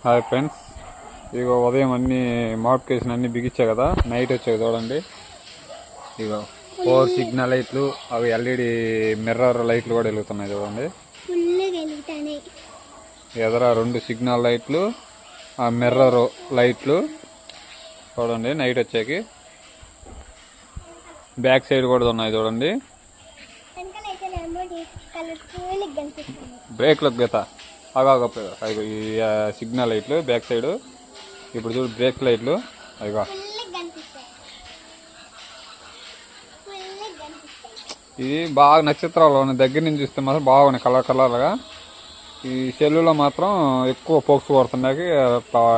Hi friends, ఇగో ఉదయం అన్ని modification అన్ని బిగించా కదా, నైట్ వచ్చాయి చూడండి. ఇగో 4 సిగ్నల్ లైట్లు, అవి ఎల్ఈడి మిర్రర్ లైట్లు కూడా వెలుగుతున్నాయి చూడండి. ఎదర 2 సిగ్నల్ లైట్లు, ఆ మిర్రర్ లైట్లు చూడండి నైట్ వచ్చాకి. బ్యాక్ సైడ్ కూడా ఉన్నాయి చూడండి. బ్రేక్లకు గీత అగా ఈ సిగ్నల్ లైట్లు బ్యాక్ సైడ్. ఇప్పుడు చూడు బ్రేక్ లైట్లు అదిగో. ఇది బాగా నక్షత్రాలు ఉన్నాయి, దగ్గర నుంచి చూస్తే మాత్రం బాగున్నాయి కలర్ కలర్గా. ఈ సెల్లులో మాత్రం ఎక్కువ పోక్స్ కొడుతున్నాయి,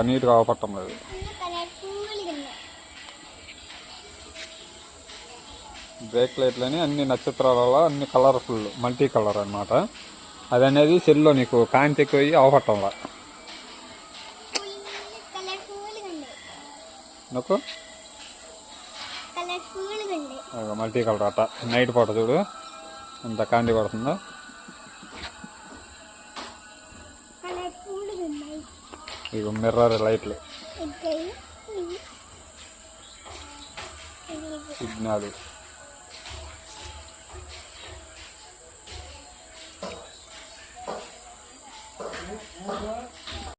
నీట్గా అవపట్టం లేదు. బ్రేక్ లైట్లని అన్ని నక్షత్రాలలో అన్ని కలర్ఫుల్ మల్టీ కలర్ అనమాట. అది అనేది సెల్లో నీకు కాంతి ఎక్కువ అవపట్టంలా నాకు మల్టీ కలర్ అట్ట. నైట్ పూట చూడు ఎంత కాంతి పడుతుందో. ఇక మిర్రర్ లైట్లు, సిగ్నల్.